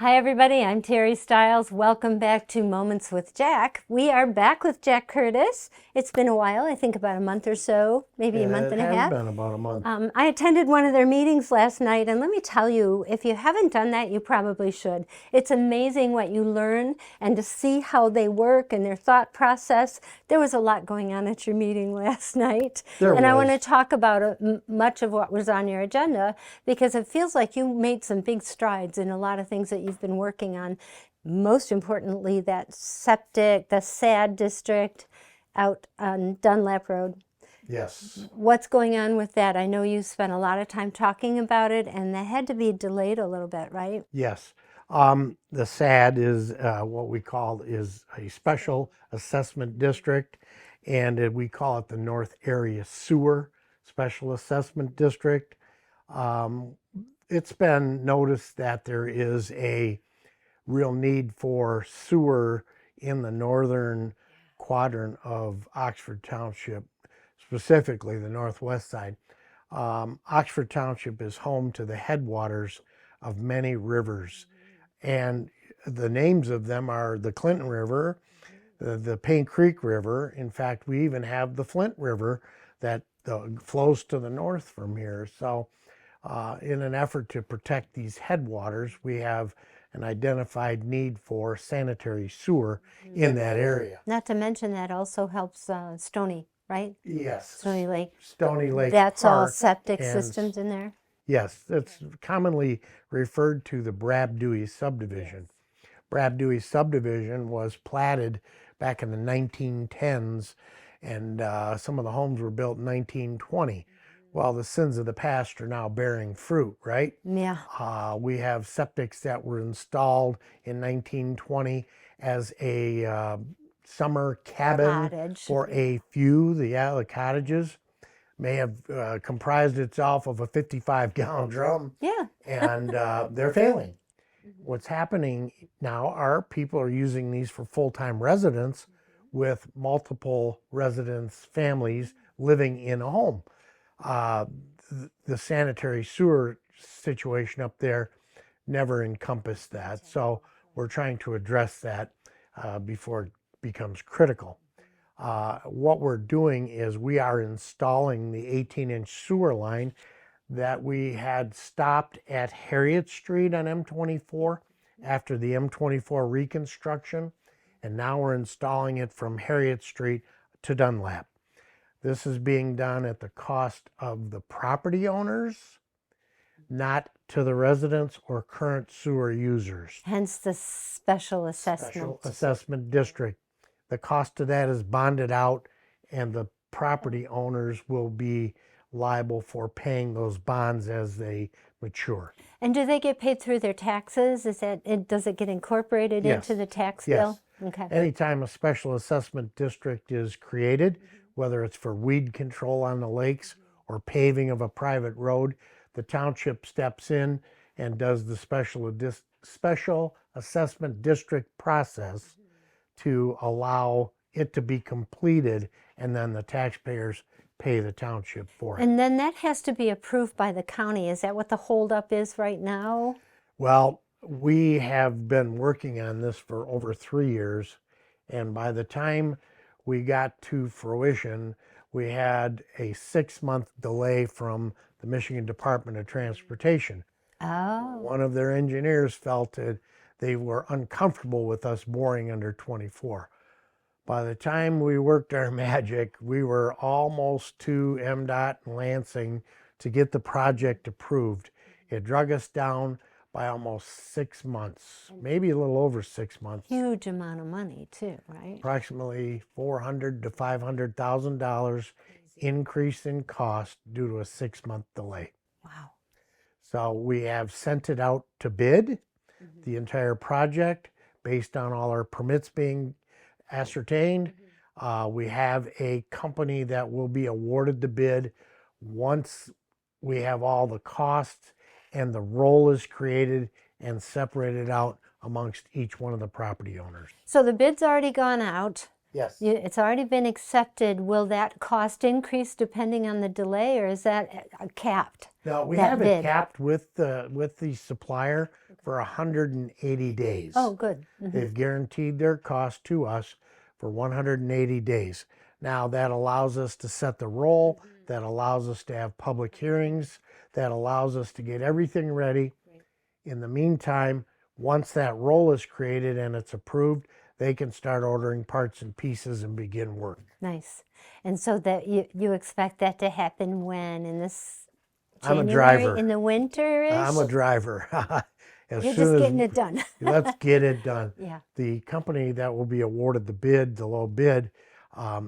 Hi everybody, I'm Terry Stiles. Welcome back to Moments with Jack. We are back with Jack Curtis. It's been a while, I think about a month or so, maybe a month and a half. It has been about a month. I attended one of their meetings last night, and let me tell you, if you haven't done that, you probably should. It's amazing what you learn and to see how they work and their thought process. There was a lot going on at your meeting last night. I want to talk about much of what was on your agenda because it feels like you made some big strides in a lot of things that you've been working on. Most importantly, that septic, the SAD district out on Dunlap Road. Yes. What's going on with that? I know you spent a lot of time talking about it, and that had to be delayed a little bit, right? Yes. The SAD is what we call is a special assessment district, and we call it the North Area Sewer Special Assessment District. It's been noticed that there is a real need for sewer in the northern quadrant of Oxford Township, specifically the northwest side. Oxford Township is home to the headwaters of many rivers, and the names of them are the Clinton River, the Paint Creek River. In fact, we even have the Flint River that flows to the north from here. So in an effort to protect these headwaters, we have an identified need for sanitary sewer in that area. Not to mention that also helps Stony, right? Yes. Stony Lake. Stony Lake That's all Park septic and systems in there? Yes, it's commonly referred to the Brab-Dewey subdivision. Brab-Dewey subdivision was platted back in the 1910s, and some of the homes were built in 1920. Well, the sins of the past are now bearing fruit, right? Yeah. We have septics that were installed in 1920 as a summer cabin Cottage. for a few. The cottages may have comprised itself of a 55-gallon drum. Yeah. And they're failing. What's happening now are people are using these for full-time residents with multiple residents, families living in a home. The sanitary sewer situation up there never encompassed that. So we're trying to address that before it becomes critical. What we're doing is we are installing the 18-inch sewer line that we had stopped at Harriet Street on M24 after the M24 reconstruction, and now we're installing it from Harriet Street to Dunlap. This is being done at the cost of the property owners, not to the residents or current sewer users. Hence the special assessment. Special assessment district. The cost of that is bonded out, and the property owners will be liable for paying those bonds as they mature. And do they get paid through their taxes? Does it get incorporated into the tax bill? Okay. Anytime a special assessment district is created, whether it's for weed control on the lakes or paving of a private road, the township steps in and does the special assessment district process to allow it to be completed, and then the taxpayers pay the township for it. And then that has to be approved by the county. Is that what the holdup is right now? Well, we have been working on this for over 3 years, and by the time we got to fruition, we had a 6-month delay from the Michigan Department of Transportation. Oh. One of their engineers felt that they were uncomfortable with us boring under 24. By the time we worked our magic, we were almost to MDOT and Lansing to get the project approved. It drug us down by almost 6 months, maybe a little over 6 months. Huge amount of money too, right? Approximately $400,000 to $500,000 increase in cost due to a 6-month delay. Wow. So we have sent it out to bid, the entire project, based on all our permits being ascertained. We have a company that will be awarded the bid once we have all the costs and the role is created and separated out amongst each one of the property owners. So the bid's already gone out. Yes. It's already been accepted. Will that cost increase depending on the delay, or is that capped? No, we that have bid? it capped with the supplier. for 180 days. Oh, good. They've guaranteed their cost to us for 180 days. Now that allows us to set the roll, that allows us to have public hearings, that allows us to get everything ready. In the meantime, once that roll is created and it's approved, they can start ordering parts and pieces and begin work. Nice. And so that you expect that to happen when? In this I'm a January? driver. In the winter-ish? I'm a driver. As You're soon just as getting it done. let's get it done. Yeah. The company that will be awarded the bid, the low bid,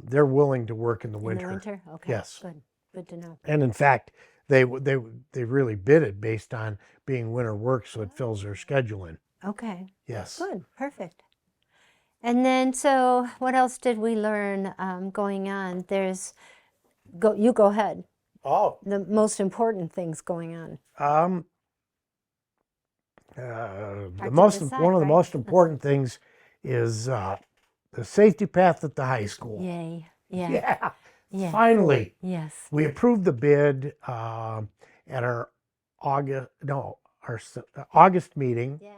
they're willing to work in the winter. In the winter? Okay. Yes. Good. Good to know. And in fact, they really bid it based on being winter work, so it fills their schedule in. Okay. Yes. Good. Perfect. And then, so what else did we learn going on? You go ahead. Oh. The most important things going on. One of the most important things is the safety path at the high school. Yay. Yeah. Yeah. Yeah. Finally. Yes. We approved the bid at our August meeting. Yeah.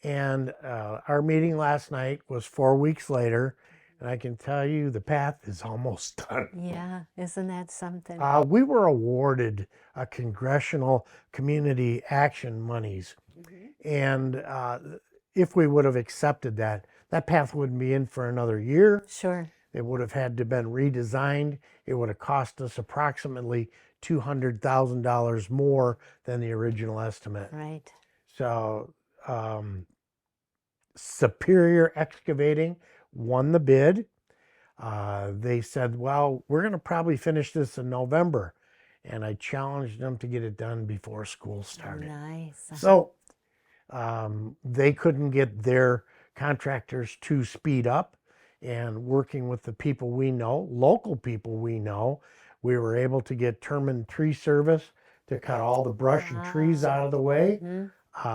And our meeting last night was 4 weeks later. And I can tell you the path is almost done. Yeah. Isn't that something? We were awarded a congressional community action monies. And if we would have accepted that, that path wouldn't be in for another year. Sure. It would have had to been redesigned. It would have cost us approximately $200,000 more than the original estimate. Right. So Superior Excavating won the bid. They said, well, we're going to probably finish this in November. And I challenged them to get it done before school started. Nice. So they couldn't get their contractors to speed up. And working with the people we know, local people we know, we were able to get Terman Tree Service to cut all the brush and trees out of the way.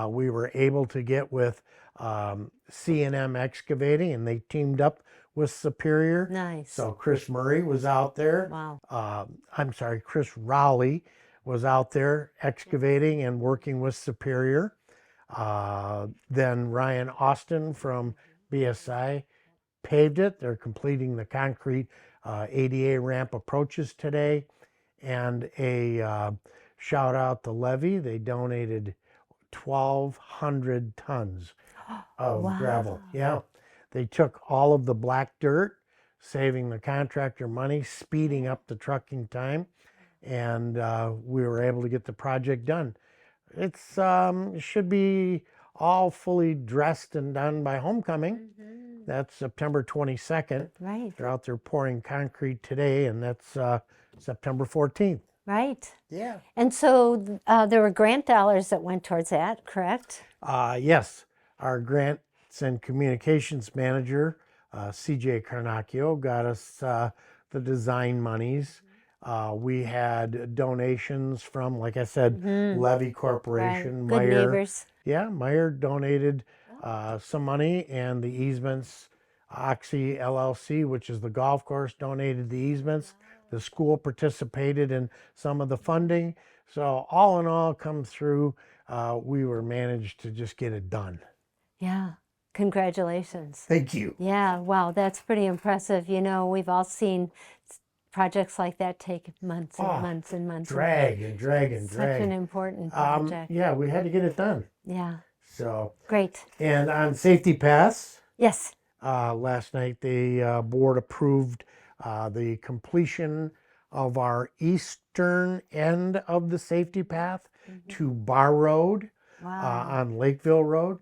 We were able to get with C&M Excavating, and they teamed up with Superior. Nice. So Chris Murray was out there. Wow. Chris Rowley was out there excavating and working with Superior. Then Ryan Austin from BSI paved it. They're completing the concrete ADA ramp approaches today. And a shout out to Levy. They donated 1,200 tons of gravel. Yeah. They took all of the black dirt, saving the contractor money, speeding up the trucking time, and we were able to get the project done. It should be all fully dressed and done by homecoming. That's September 22nd. Right. They're out there pouring concrete today, and that's September 14th. Right. Yeah. And so there were grant dollars that went towards that, correct? Yes. Our grants and communications manager, CJ Carnacchio, got us the design monies. We had donations from, like I said, Levy Corporation. Right. Good neighbors. Yeah, Meyer donated some money, and the easements, Oxy LLC, which is the golf course, donated the easements. The school participated in some of the funding. So all in all, come through, we were managed to just get it done. Yeah. Congratulations. Thank you. Yeah. Wow. That's pretty impressive. You know, we've all seen projects like that take months and months and months. Drag and drag and drag. Such an important project. Yeah, we had to get it done. Yeah. So. Great. And on safety paths. Yes. Last night, the board approved the completion of our eastern end of the safety path to Bar Road on Lakeville Road.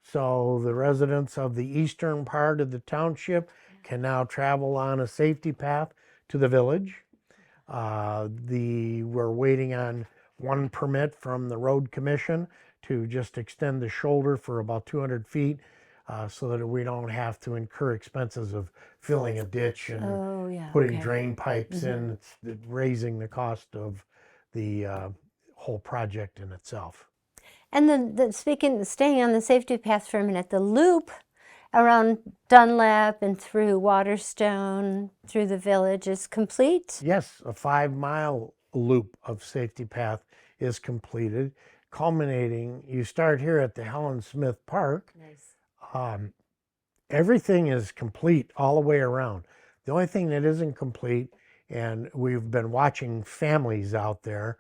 So the residents of the eastern part of the township can now travel on a safety path to the village. We're waiting on one permit from the road commission to just extend the shoulder for about 200 feet so that we don't have to incur expenses of filling a ditch and putting drain pipes in. It's raising the cost of the whole project in itself. And staying on the safety path for a minute, the loop around Dunlap and through Waterstone, through the village is complete? Yes, a 5-mile loop of safety path is completed. culminating. You start here at the Helen Smith Park. Nice. Everything is complete all the way around. The only thing that isn't complete, and we've been watching families out there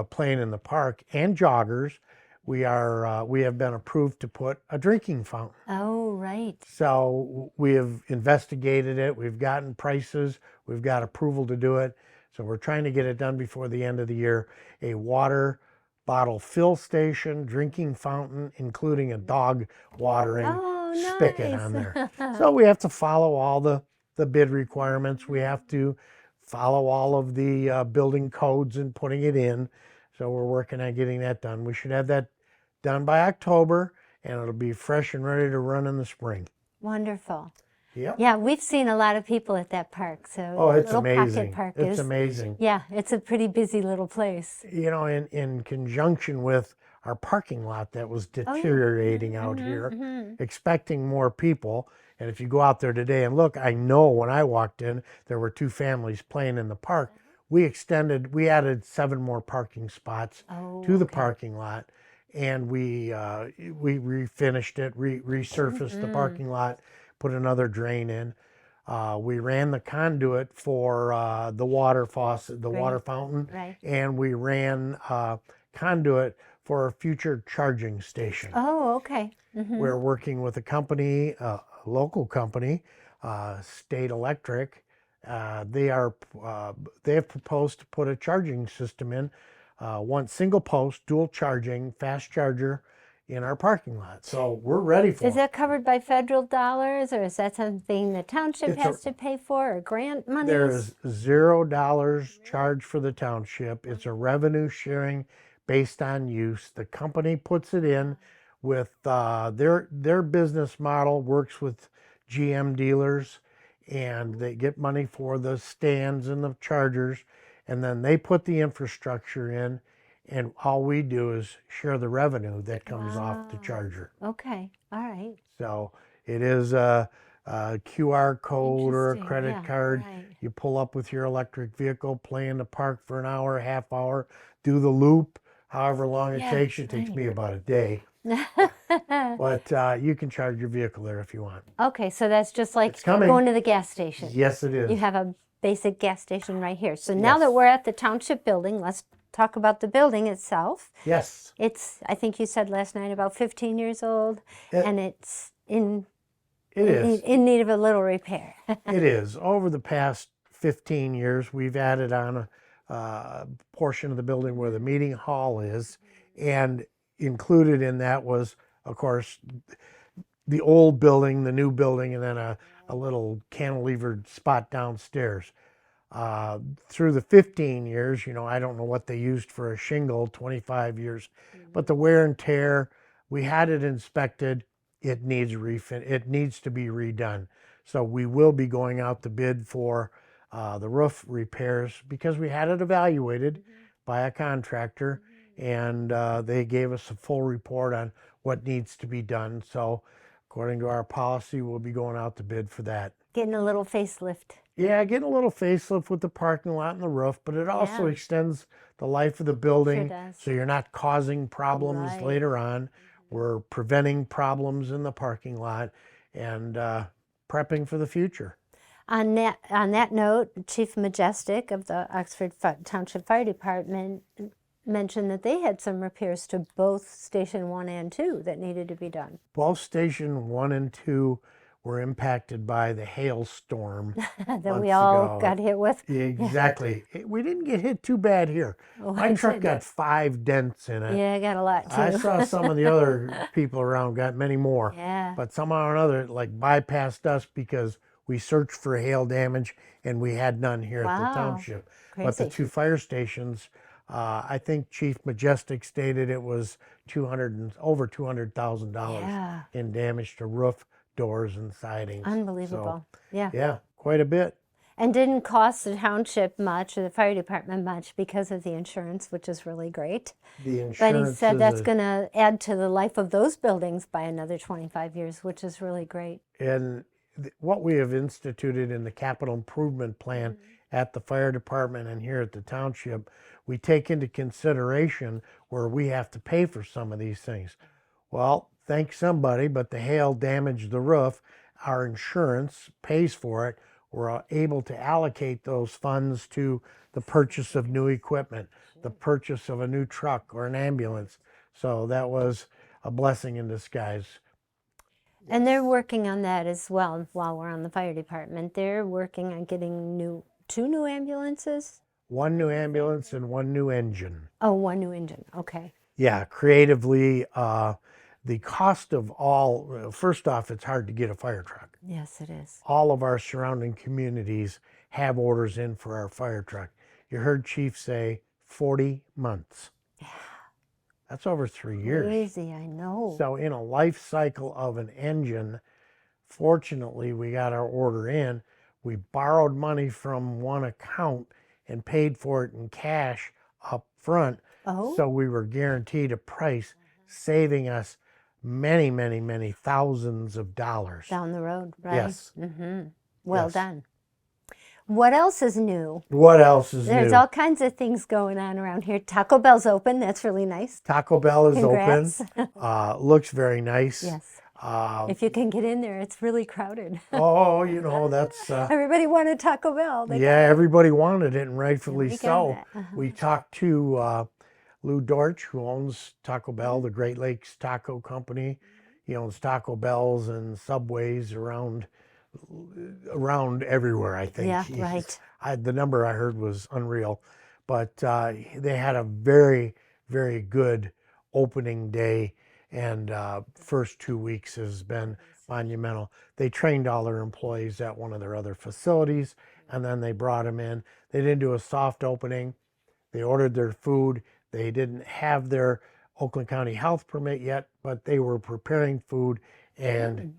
playing in the park and joggers. We have been approved to put a drinking fountain. Oh, right. So we have investigated it. We've gotten prices. We've got approval to do it. So we're trying to get it done before the end of the year. A water bottle fill station, drinking fountain, including a dog watering spigot on there. So we have to follow all the bid requirements. We have to follow all of the building codes and putting it in. So we're working on getting that done. We should have that done by October, and it'll be fresh and ready to run in the spring. Wonderful. Yep. Yeah, we've seen a lot of people at that park. So Oh, it's Little amazing. Pocket Park It's amazing. Yeah, it's a pretty busy little place. You know, in conjunction with our parking lot that was deteriorating out here, expecting more people. And if you go out there today and look, I know when I walked in, there were 2 families playing in the park. We added 7 more parking spots to the parking lot, and we refinished it, resurfaced the parking lot, put another drain in. We ran the conduit for the water faucet, the water fountain, and we ran conduit for a future charging station. Oh, okay. We're working with a company, a local company, State Electric. They have proposed to put a charging system in, one single post, dual charging, fast charger in our parking lot. So we're ready for it. Is that covered by federal dollars, or is that something the township has to pay for, or grant money? There's $0 charged for the township. It's a revenue sharing based on use. The company puts it in with their business model, works with GM dealers, and they get money for the stands and the chargers, and then they put the infrastructure in, and all we do is share the revenue that comes off the charger. Okay, all right. So it is a QR code or a credit card. You pull up with your electric vehicle, play in the park for an hour, half hour, do the loop, however long it takes you. It takes me about a day. But you can charge your vehicle there if you want. Okay, so that's just like going to the gas station. Yes, it is. You have a basic gas station right here. So now that we're at the township building, let's talk about the building itself. Yes. It's, I think you said last night, about 15 years old, and it's in need of a little repair. It is. Over the past 15 years, we've added on a portion of the building where the meeting hall is, and included in that was, of course, the old building, the new building, and then a little cantilevered spot downstairs. Through the 15 years, you know, I don't know what they used for a shingle, 25 years, but the wear and tear, we had it inspected. It needs it needs to be redone. So we will be going out to bid for the roof repairs, because we had it evaluated by a contractor, and they gave us a full report on what needs to be done. So according to our policy, we'll be going out to bid for that. Getting a little facelift. Yeah, getting a little facelift with the parking lot and the roof, but it also extends the life of the building, so you're not causing problems later on. We're preventing problems in the parking lot and prepping for the future. On that note, Chief Majestic of the Oxford Township Fire Department mentioned that they had some repairs to both Station 1 and 2 that needed to be done. Both Station 1 and 2 were impacted by the hailstorm that we all got hit with. Exactly. We didn't get hit too bad here. My truck got 5 dents in it. Yeah, I got a lot too. I saw some of the other people around got many more. Yeah. But somehow or another, like, bypassed us because we searched for hail damage and we had none here at the township. Crazy. But the 2 fire stations, I think Chief Majestic stated it was over $200,000 in damage to roof, doors, and sidings. Unbelievable. So, yeah, quite a bit. And didn't cost the township much or the fire department much because of the insurance, which is really great. The insurance, but he said that's going to add to the life of those buildings by another 25 years, which is really great. And what we have instituted in the capital improvement plan at the fire department and here at the township, we take into consideration where we have to pay for some of these things. Well, thank somebody, but the hail damaged the roof. Our insurance pays for it. We're able to allocate those funds to the purchase of new equipment, the purchase of a new truck or an ambulance. So that was a blessing in disguise. And they're working on that as well while we're on the fire department. They're working on getting two new ambulances? One new ambulance and one new engine. Oh, one new engine. Okay. Yeah, creatively, the cost of all, first off, it's hard to get a fire truck. Yes, it is. All of our surrounding communities have orders in for our fire truck. You heard Chief say 40 months. Yeah. That's over 3 years. Crazy, I know. So in a life cycle of an engine, fortunately, we got our order in. We borrowed money from one account and paid for it in cash up front. Oh. So we were guaranteed a price, saving us many, many, many thousands of dollars. Down the road, right? Yes. Well Yes. done. What else is new? What else is There's new? all kinds of things going on around here. Taco Bell's open. That's really nice. Taco Bell is Congrats. open. Looks very nice. Yes. If you can get in there, it's really crowded. Oh, you know, that's... Everybody wanted Taco Bell. They yeah, everybody wanted it, and rightfully we got so. it. We talked to Lou Dortch, who owns Taco Bell, the Great Lakes Taco Company. He owns Taco Bells and Subways around everywhere, I think. Yeah, right. The number I heard was unreal. But they had a very, very good opening day, and first 2 weeks has been monumental. They trained all their employees at one of their other facilities, and then they brought them in. They didn't do a soft opening. They ordered their food. They didn't have their Oakland County health permit yet, but they were preparing food and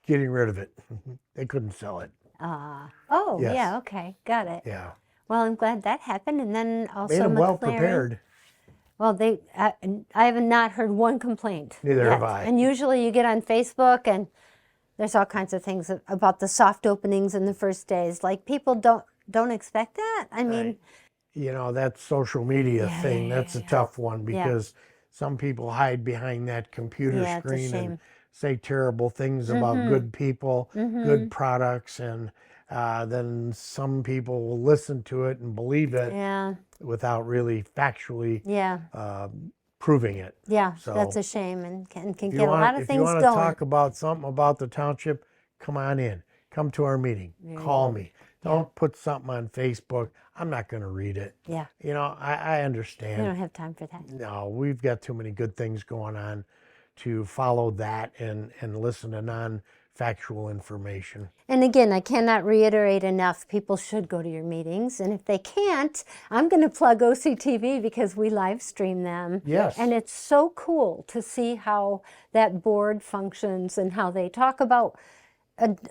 getting rid of it. They couldn't sell it. Oh, Yes. yeah, okay, got it. Yeah. Well, I'm glad that happened. And then also Made them McLaren. well prepared. Well, I have not heard one complaint. Neither yet. have I. And usually you get on Facebook and there's all kinds of things about the soft openings in the first days. Like people don't expect that. I mean, You know, that social media thing, that's a tough one because some people hide behind that computer Yeah, it's a screen shame. and say terrible things about good people, good products, and then some people will listen to it and believe it yeah, without really factually yeah, proving it. yeah. So, That's a shame and can If get you a lot of if things you want to going. talk about something about the township, come on in. Come to our meeting. Call me. Don't put something on Facebook. I'm not going to read it. Yeah, You know, I we understand. don't have time for that. No, we've got too many good things going on to follow that and listen to non-factual information. And again, I cannot reiterate enough, people should go to your meetings. And if they can't, I'm going to plug OCTV because we live stream them. Yes. And it's so cool to see how that board functions and how they talk about,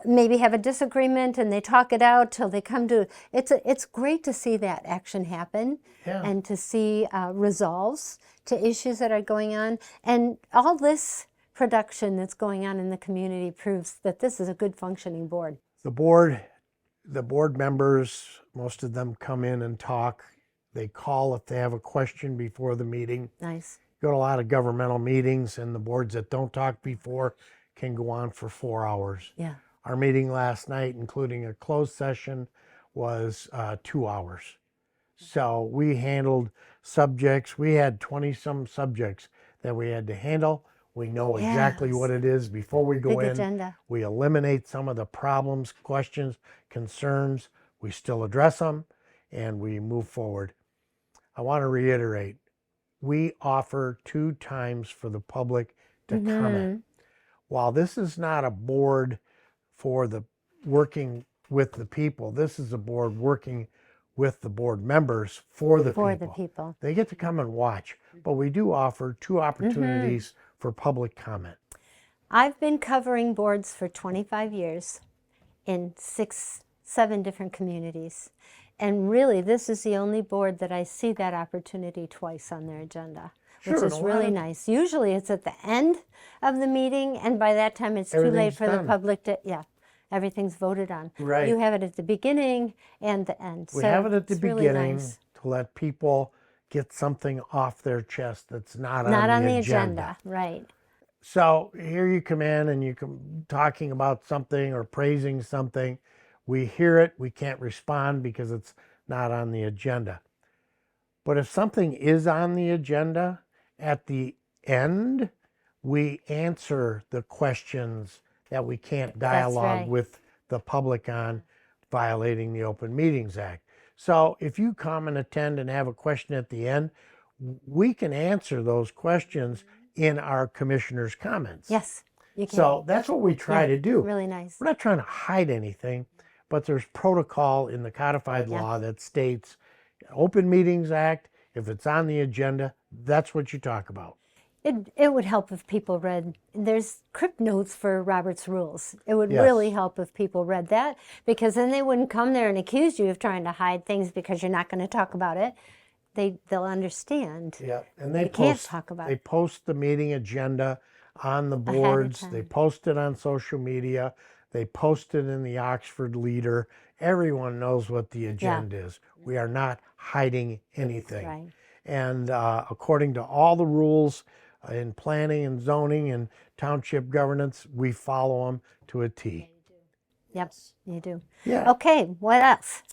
maybe have a disagreement and they talk it out till they come to, it's great to see that action happen. Yeah. And to see resolves to issues that are going on. And all this production that's going on in the community proves that this is a good functioning board. The board members, most of them come in and talk. They call if they have a question before the meeting. Nice. Go to a lot of governmental meetings, and the boards that don't talk before can go on for 4 hours. Yeah. Our meeting last night, including a closed session, was 2 hours. So we handled subjects. We had 20-some subjects that we had to handle. We know exactly Yes. what it is before we go Big in. agenda. We eliminate some of the problems, questions, concerns. We still address them, and we move forward. I want to reiterate, we offer 2 times for the public to comment. While this is not a board for the working with the people, this is a board working with the board members for the For people. the people. They get to come and watch, but we do offer 2 opportunities for public comment. I've been covering boards for 25 years in 7 different communities. And really, this is the only board that I see that opportunity twice on their agenda. which Sure, and is a lot really of nice. Usually it's at the end of the meeting, and by that time it's too late everything's for the done. public to, yeah, everything's voted on. Right. You have it at the beginning and the end. We So have it at the it's really beginning nice. to let people get something off their chest that's not Not on on the the agenda. agenda, right. So here you come in and you come talking about something or praising something. We hear it, we can't respond because it's not on the agenda. But if something is on the agenda, at the end, we answer the questions that we can't dialogue right. with the public on, violating the Open Meetings Act. So if you come and attend and have a question at the end, we can answer those questions in our commissioner's comments. Yes, you can. So that's what we try to do. Really nice. We're not trying to hide anything, but there's protocol in the codified law that states Open Meetings Act, if it's on the agenda, that's what you talk about. It would help if people read, there's crypt notes for Robert's Rules. It would Yes. really help if people read that, because then they wouldn't come there and accuse you of trying to hide things because you're not going to talk about it. They'll understand. Yeah, and they can't talk about they it. post the meeting agenda on the of boards. They time. post it on social media. They post it in the Oxford Leader. Everyone knows what the agenda is. We are not hiding anything. Right. And according to all the rules in planning and zoning and township governance, we follow them to a T. Yep, you do. Yeah. Okay, what else?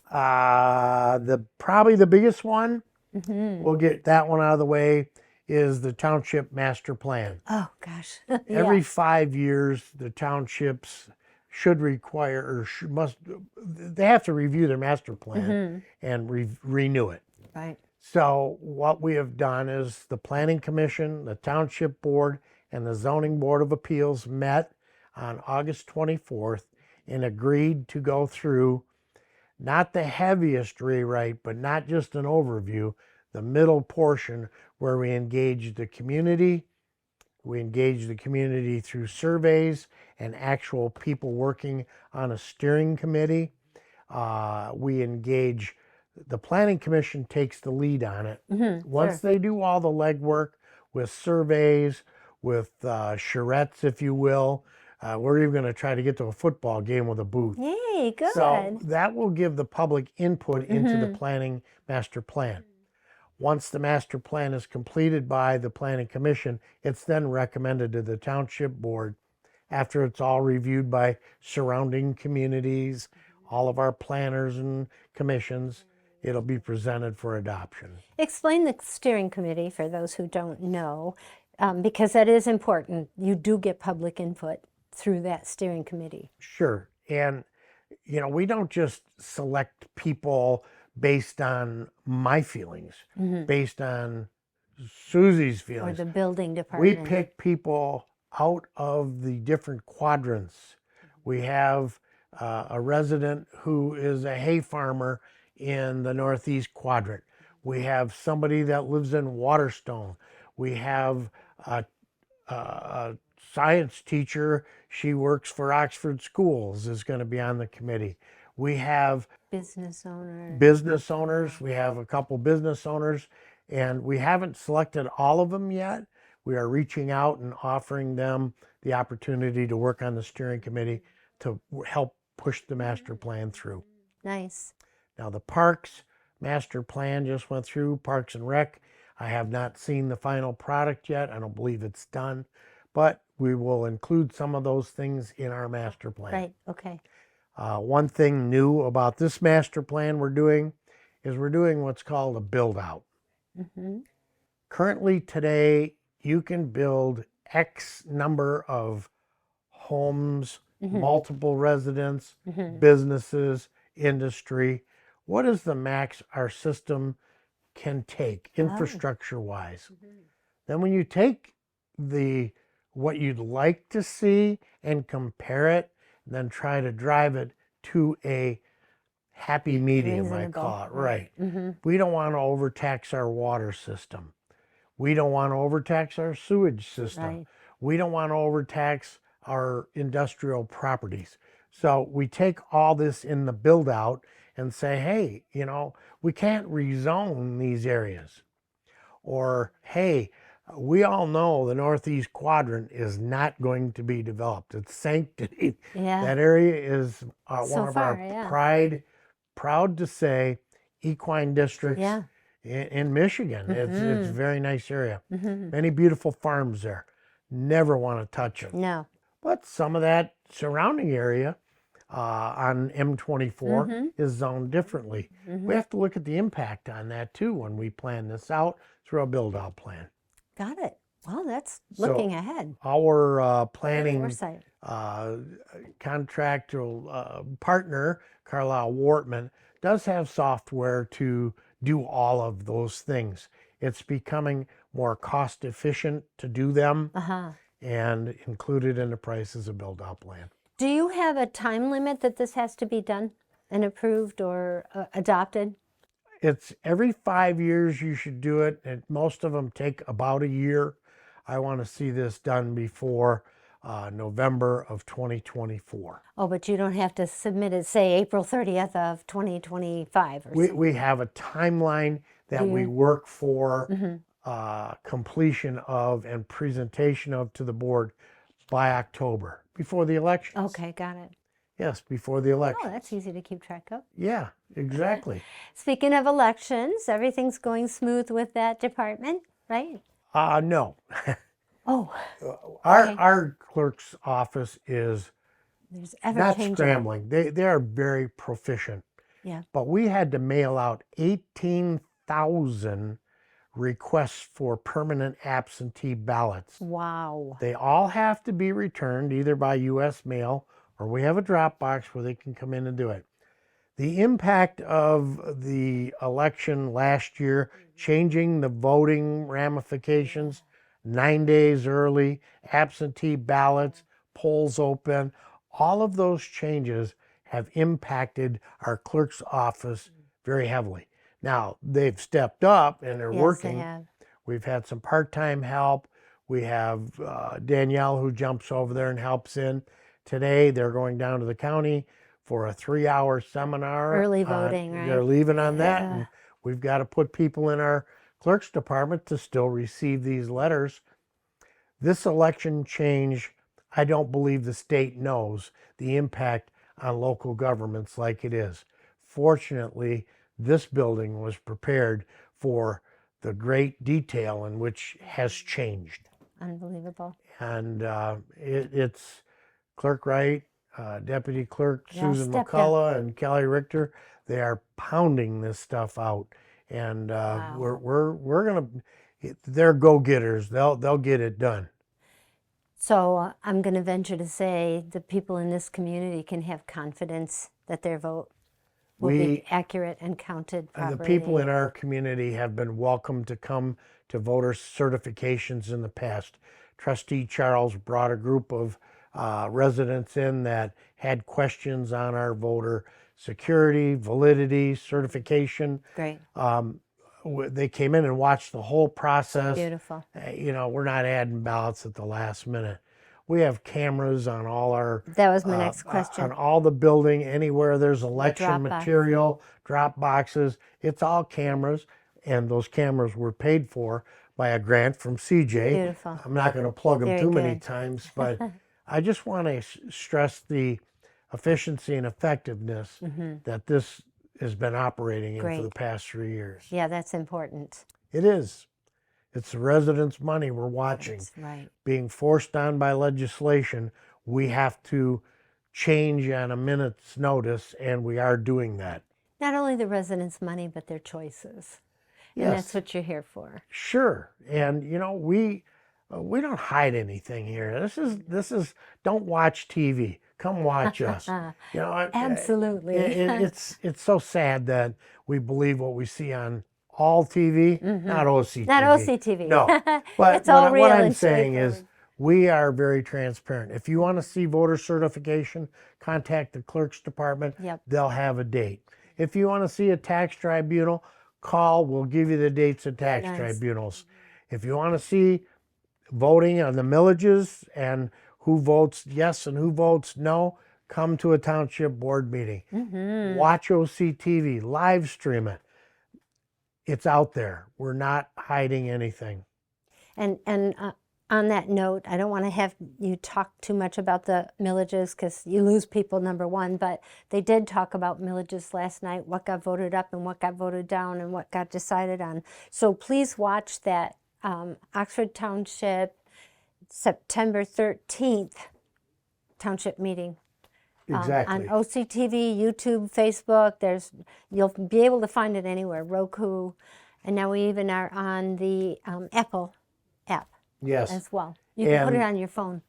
Probably the biggest one, we'll get that one out of the way, is the township master plan. Oh, gosh. Every 5 years, the townships should require, or they have to review their master plan and renew it. Right. So what we have done is the Planning Commission, the Township Board, and the Zoning Board of Appeals met on August 24th and agreed to go through not the heaviest rewrite, but not just an overview, the middle portion where we engage the community. We engage the community through surveys and actual people working on a steering committee. We engage, the Planning Commission takes the lead on it. Once they do all the legwork with surveys, with charrettes, if you will, we're even going to try to get to a football game with a booth. Yay, good. So that will give the public input into the planning master plan. Once the master plan is completed by the Planning Commission, it's then recommended to the Township Board. After it's all reviewed by surrounding communities, all of our planners and commissions, it'll be presented for adoption. Explain the steering committee for those who don't know, because that is important. You do get public input through that steering committee. Sure. And, you know, we don't just select people based on my feelings, based on Susie's Or feelings. the building We department. pick people out of the different quadrants. We have a resident who is a hay farmer in the northeast quadrant. We have somebody that lives in Waterstone. We have a science teacher. She works for Oxford Schools, is going to be on the committee. We have Business owner. business owners. We have a couple business owners, and we haven't selected all of them yet. We are reaching out and offering them the opportunity to work on the steering committee to help push the master plan through. Nice. Now, the Parks master plan just went through, Parks and Rec. I have not seen the final product yet. I don't believe it's done, but we will include some of those things in our master plan. Right, okay. One thing new about this master plan we're doing is we're doing what's called a build out. Currently today, you can build X number of homes, multiple residents, businesses, industry. What is the max our system can take infrastructure wise? Then when you take what you'd like to see and compare it, then try to drive it to a happy medium, I call it. Right. We don't want to overtax our water system. We don't want to overtax our sewage system. Right. We don't want to overtax our industrial properties. So we take all this in the build out and say, hey, you know, we can't rezone these areas. Or, hey, we all know the northeast quadrant is not going to be developed. It's sanctity. Yeah. That area is So one of far, our yeah. proud to say, equine districts Yeah. in Michigan. It's a very nice area. Many beautiful farms there. Never want to touch them. No. But some of that surrounding area on M24 is zoned differently. We have to look at the impact on that too when we plan this out through a build-out plan. Got it. Well, that's So looking ahead. our planning Foresight. contractual partner, Carlisle Wortman, does have software to do all of those things. It's becoming more cost efficient to do them and included in the price is a build-out plan. Do you have a time limit that this has to be done and approved or adopted? It's every 5 years you should do it, and most of them take about a year. I want to see this done before November of 2024. Oh, but you don't have to submit it, say, April 30th of 2025 or something. We have a timeline that we work for completion of and presentation of to the board by October, before the election. Okay, got it. Yes, before the election. Oh, that's easy to keep track of. Yeah, exactly. Speaking of elections, everything's going smooth with that department, right? No. Oh, Our clerk's office is there's ever not changing. scrambling. They are very proficient. Yeah. But we had to mail out 18,000 requests for permanent absentee ballots. Wow. They all have to be returned either by U.S. mail or we have a drop box where they can come in and do it. The impact of the election last year, changing the voting ramifications, 9 days early, absentee ballots, polls open, all of those changes have impacted our clerk's office very heavily. Now, they've stepped up and they're working. They have. We've had some part-time help. We have Danielle who jumps over there and helps in. Today, they're going down to the county for a 3-hour seminar. Early voting, right? They're leaving on that. And we've got to put people in our clerk's department to still receive these letters. This election change, I don't believe the state knows the impact on local governments like it is. Fortunately, this building was prepared for the great detail in which has changed. Unbelievable. And it's Clerk Wright, Deputy Clerk Susan stepped McCullough, and Kelly Richter. They are pounding this stuff out, and we're gonna. They're go-getters. They'll get it done. So I'm going to venture to say the people in this community can have confidence that their vote will be accurate and counted properly. The people in our community have been welcome to come to voter certifications in the past. Trustee Charles brought a group of residents in that had questions on our voter security, validity, certification. Great. They came in and watched the whole process. Beautiful. You know, we're not adding ballots at the last minute. We have cameras on all our... That was my next question. On all the building, anywhere there's election material, drop boxes, it's all cameras. And those cameras were paid for by a grant from CJ. Beautiful. I'm not going to plug them Very too many good. times, but I just want to stress the efficiency and effectiveness that this has been operating in for the past 3 years. Yeah, that's important. It is. It's the residents' money we're watching. That's right. Being forced on by legislation, we have to change on a minute's notice, and we are doing that. Not only the residents' money, but their choices. Yes. And that's what you're here for. Sure. And, you know, we don't hide anything here. This is don't watch TV. Come watch us. You know, Absolutely. It's so sad that we believe what we see on all TV, not OCTV. Not OCTV. No, but It's all real what I'm and saying is straightforward. we are very transparent. If you want to see voter certification, contact the clerk's department. Yep. They'll have a date. If you want to see a tax tribunal, call. We'll give you the dates of tax tribunals. If you want to see voting on the millages and who votes yes and who votes no, come to a township board meeting. Watch OCTV, live stream it. It's out there. We're not hiding anything. And on that note, I don't want to have you talk too much about the millages because you lose people, number one, but they did talk about millages last night, what got voted up and what got voted down and what got decided on. So please watch that Oxford Township September 13th Township meeting. Exactly. On OCTV, YouTube, Facebook, you'll be able to find it anywhere, Roku, and now we even are on the Apple app Yes. as well. You can put it And on your phone.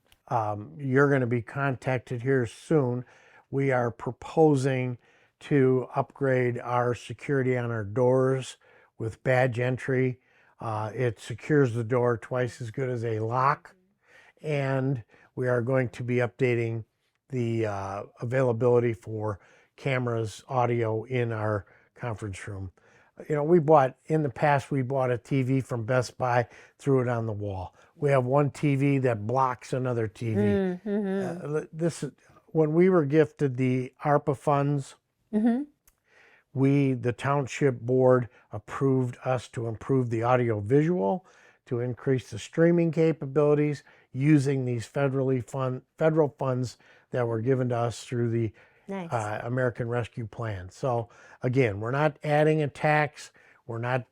you're going to be contacted here soon. We are proposing to upgrade our security on our doors with badge entry. It secures the door twice as good as a lock. And we are going to be updating the availability for cameras, audio in our conference room. You know, in the past, we bought a TV from Best Buy, threw it on the wall. We have one TV that blocks another TV. When we were gifted the ARPA funds, the township board approved us to improve the audio visual, to increase the streaming capabilities using these federal funds that were given to us through the Nice. American Rescue Plan. So again, we're not adding a tax. We're not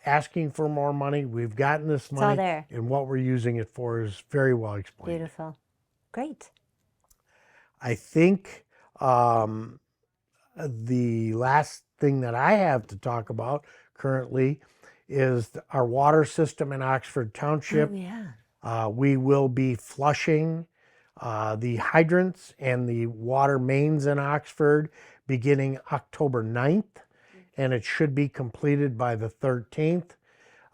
asking for more money. We've gotten this money, all there. and what we're using it for is very well explained. Beautiful. Great. I think the last thing that I have to talk about currently is our water system in Oxford Township. Oh, yeah. We will be flushing the hydrants and the water mains in Oxford beginning October 9th, and it should be completed by the 13th.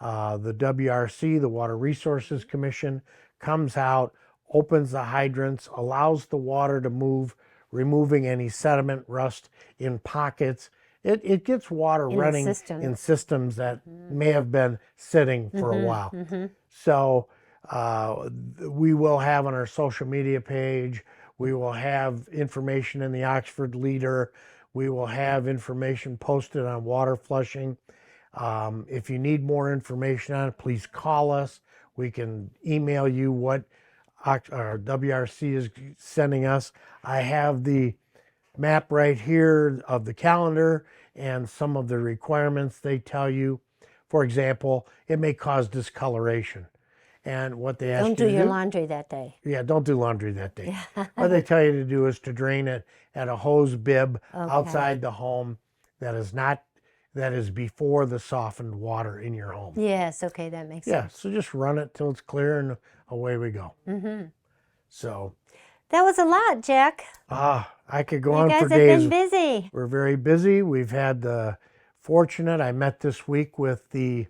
The WRC, the Water Resources Commission, comes out, opens the hydrants, allows the water to move, removing any sediment, rust in pockets. It gets water running in systems that may have been sitting for a while. So we will have on our social media page, we will have information in the Oxford Leader, we will have information posted on water flushing. If you need more information on it, please call us. We can email you what our WRC is sending us. I have the map right here of the calendar and some of the requirements they tell you. For example, it may cause discoloration. And what they ask you to do... Don't do your laundry that day. Yeah, don't do laundry that day. What they tell you to do is to drain it at a hose bib outside the home that is before the softened water in your home. Yes, okay, that makes sense. Yeah, so just run it till it's clear and away we go. So... That was a lot, Jack. I could go on for days. You guys have been busy. We're very busy. We've had the fortunate, I met this week with the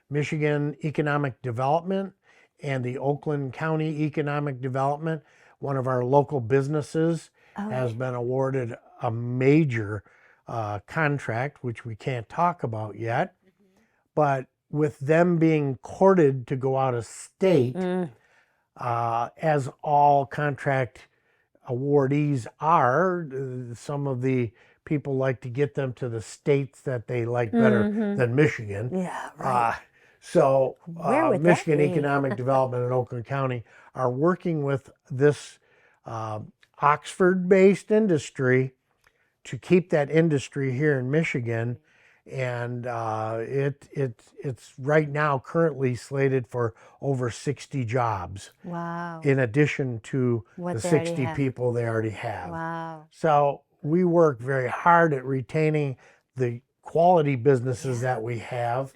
Michigan Economic Development and the Oakland County Economic Development. One of our local businesses has been awarded a major contract, which we can't talk about yet. But with them being courted to go out of state, as all contract awardees are, some of the people like to get them to the states that they like better than Michigan. Yeah, right. So Michigan that be? Economic Development in Oakland County are working with this Oxford-based industry to keep that industry here in Michigan. And it's right now currently slated for over 60 jobs. Wow. In addition to What the they already 60 have. people they already have. Wow. So we work very hard at retaining the quality businesses that we have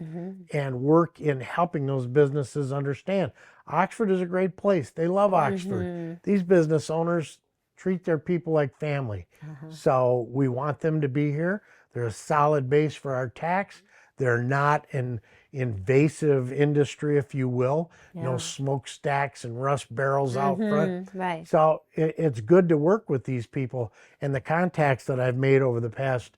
and work in helping those businesses understand Oxford is a great place. They love Oxford. These business owners treat their people like family. So we want them to be here. They're a solid base for our tax. They're not an invasive industry, if you will. No smokestacks and rust barrels out front. Right. So it's good to work with these people. And the contacts that I've made over the past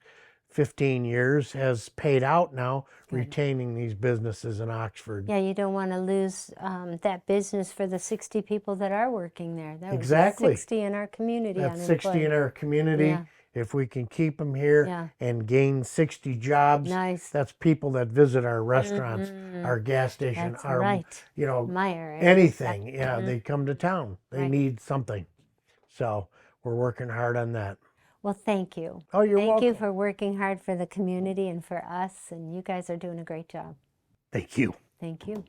15 years has paid out now, retaining these businesses in Oxford. Yeah, you don't want to lose that business for the 60 people that are working there. That was Exactly. 60 in our community. That's 60 in our community. Yeah. If we can keep them here and gain 60 jobs, Nice. that's people that visit our restaurants our gas station, That's our, right. you know, My area. anything. Yeah, they come to town. They Right. need something. So we're working hard on that. Well, thank you. Oh, you're Thank you welcome. for working hard for the community and for us, and you guys are doing a great job. Thank you. Thank you.